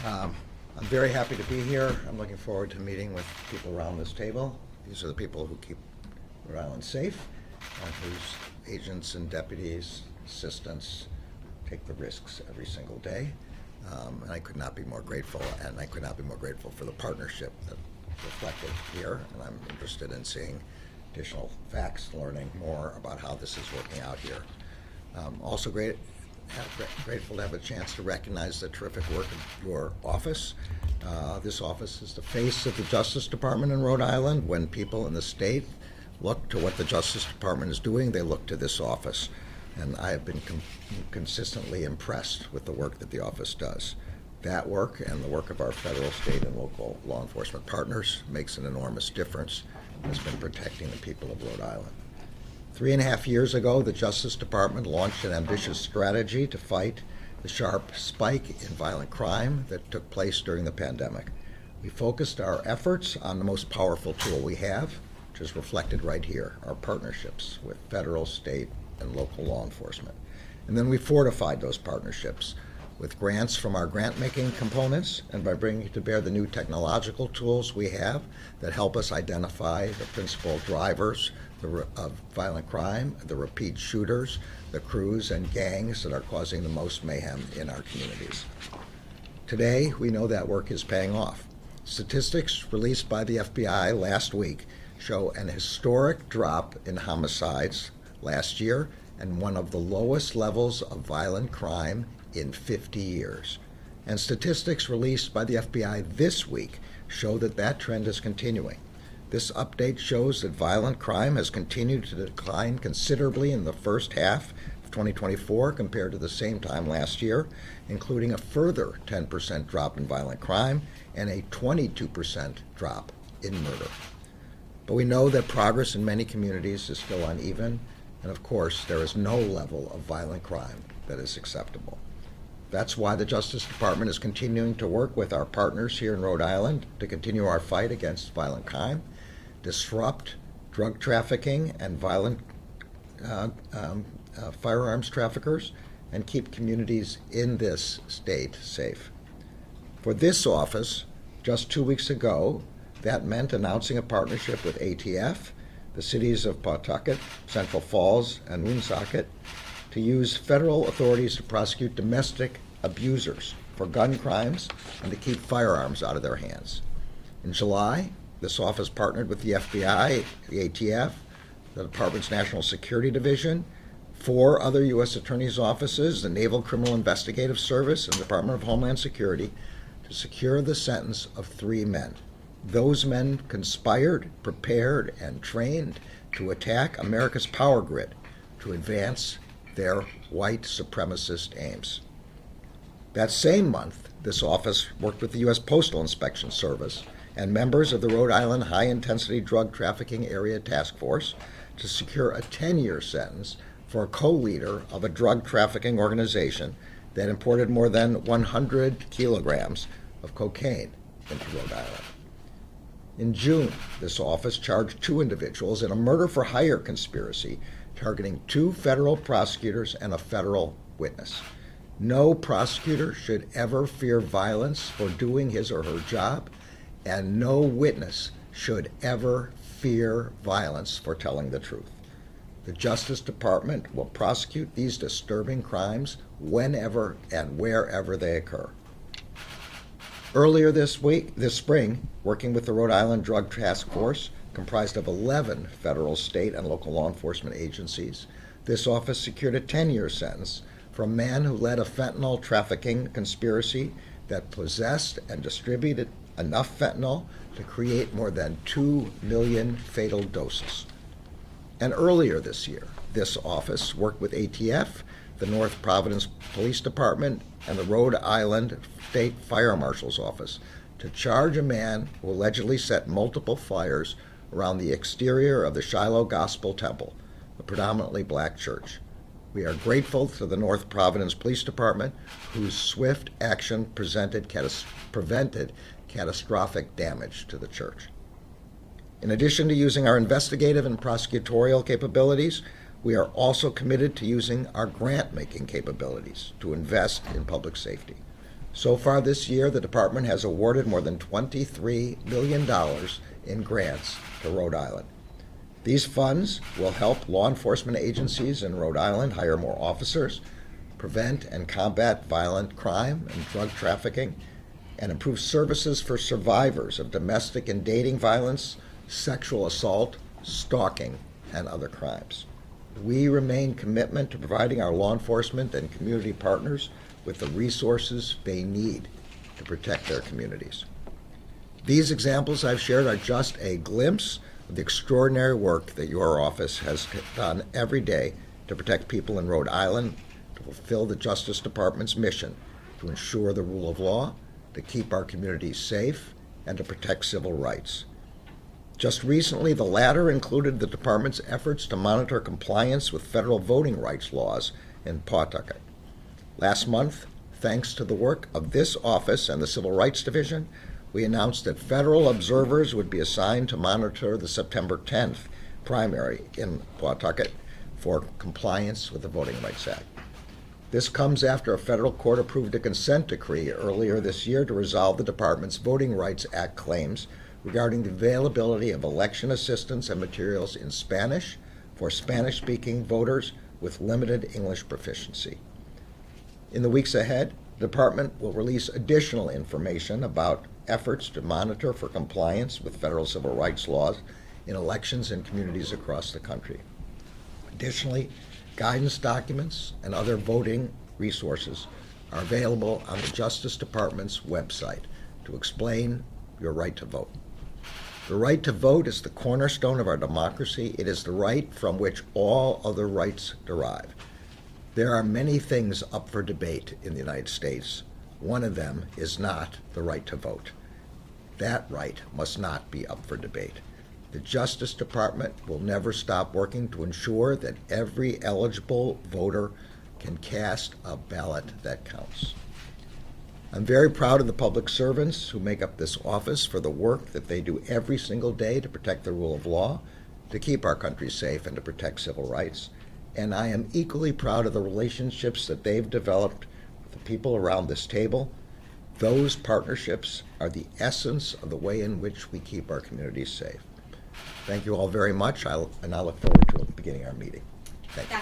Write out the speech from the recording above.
I'm very happy to be here. I'm looking forward to meeting with people around this table. These are the people who keep Rhode Island safe, whose agents and deputies, assistants take the risks every single day. And I could not be more grateful, and I could not be more grateful for the partnership that's reflected here. And I'm interested in seeing additional facts, learning more about how this is working out here. Also grateful to have a chance to recognize the terrific work of your office. This office is the face of the Justice Department in Rhode Island. When people in the state look to what the Justice Department is doing, they look to this office. And I have been consistently impressed with the work that the office does. That work and the work of our federal, state, and local law enforcement partners makes an enormous difference and has been protecting the people of Rhode Island. 3.5 years ago, the Justice Department launched an ambitious strategy to fight the sharp spike in violent crime that took place during the pandemic. We focused our efforts on the most powerful tool we have, which is reflected right here, our partnerships with federal, state, and local law enforcement. And then we fortified those partnerships with grants from our grant-making components and by bringing to bear the new technological tools we have that help us identify the principal drivers of violent crime, the repeat shooters, the crews and gangs that are causing the most mayhem in our communities. Today, we know that work is paying off. Statistics released by the FBI last week show an historic drop in homicides last year and one of the lowest levels of violent crime in 50 years. And statistics released by the FBI this week show that that trend is continuing. This update shows that violent crime has continued to decline considerably in the first half of 2024 compared to the same time last year, including a further 10% drop in violent crime and a 22% drop in murder. But we know that progress in many communities is still uneven, and of course, there is no level of violent crime that is acceptable. That's why the Justice Department is continuing to work with our partners here in Rhode Island to continue our fight against violent crime, disrupt drug trafficking and violent firearms traffickers, and keep communities in this state safe. For this office, just 2 weeks ago, that meant announcing a partnership with ATF, the cities of Pawtucket, Central Falls, and Woonsocket to use federal authorities to prosecute domestic abusers for gun crimes and to keep firearms out of their hands. In July, this office partnered with the FBI, the ATF, the Department's National Security Division, 4 other U.S. attorneys' offices, the Naval Criminal Investigative Service, and the Department of Homeland Security to secure the sentence of 3 men. Those men conspired, prepared, and trained to attack America's power grid to advance their white supremacist aims. That same month, this office worked with the U.S. Postal Inspection Service and members of the Rhode Island High-Intensity Drug Trafficking Area Task Force to secure a 10-year sentence for a co-leader of a drug trafficking organization that imported more than 100 kilograms of cocaine into Rhode Island. In June, this office charged 2 individuals in a murder-for-hire conspiracy targeting 2 federal prosecutors and a federal witness. No prosecutor should ever fear violence for doing his or her job, and no witness should ever fear violence for telling the truth. The Justice Department will prosecute these disturbing crimes whenever and wherever they occur. Earlier this spring, working with the Rhode Island Drug Task Force, comprised of 11 federal, state, and local law enforcement agencies, this office secured a 10-year sentence for a man who led a fentanyl trafficking conspiracy that possessed and distributed enough fentanyl to create more than 2 million fatal doses. And earlier this year, this office worked with ATF, the North Providence Police Department, and the Rhode Island State Fire Marshal's Office to charge a man who allegedly set multiple fires around the exterior of the Shiloh Gospel Temple, a predominantly black church. We are grateful to the North Providence Police Department, whose swift action prevented catastrophic damage to the church. In addition to using our investigative and prosecutorial capabilities, we are also committed to using our grant-making capabilities to invest in public safety. So far this year, the department has awarded more than $23 million in grants to Rhode Island. These funds will help law enforcement agencies in Rhode Island hire more officers, prevent and combat violent crime and drug trafficking, and improve services for survivors of domestic and dating violence, sexual assault, stalking, and other crimes. We remain committed to providing our law enforcement and community partners with the resources they need to protect their communities. These examples I've shared are just a glimpse of the extraordinary work that your office has done every day to protect people in Rhode Island, to fulfill the Justice Department's mission to ensure the rule of law, to keep our communities safe, and to protect civil rights. Just recently, the latter included the department's efforts to monitor compliance with federal voting rights laws in Pawtucket. Last month, thanks to the work of this office and the Civil Rights Division, we announced that federal observers would be assigned to monitor the September 10th primary in Pawtucket for compliance with the Voting Rights Act. This comes after a federal court approved a consent decree earlier this year to resolve the department's Voting Rights Act claims regarding the availability of election assistance and materials in Spanish for Spanish-speaking voters with limited English proficiency. In the weeks ahead, the department will release additional information about efforts to monitor for compliance with federal civil rights laws in elections in communities across the country. Additionally, guidance documents and other voting resources are available on the Justice Department's website to explain your right to vote. The right to vote is the cornerstone of our democracy. It is the right from which all other rights derive. There are many things up for debate in the United States. One of them is not the right to vote. That right must not be up for debate. The Justice Department will never stop working to ensure that every eligible voter can cast a ballot that counts. I'm very proud of the public servants who make up this office for the work that they do every single day to protect the rule of law, to keep our country safe, and to protect civil rights. And I am equally proud of the relationships that they've developed with the people around this table. Those partnerships are the essence of the way in which we keep our communities safe. Thank you all very much, and I look forward to beginning our meeting. Thank you.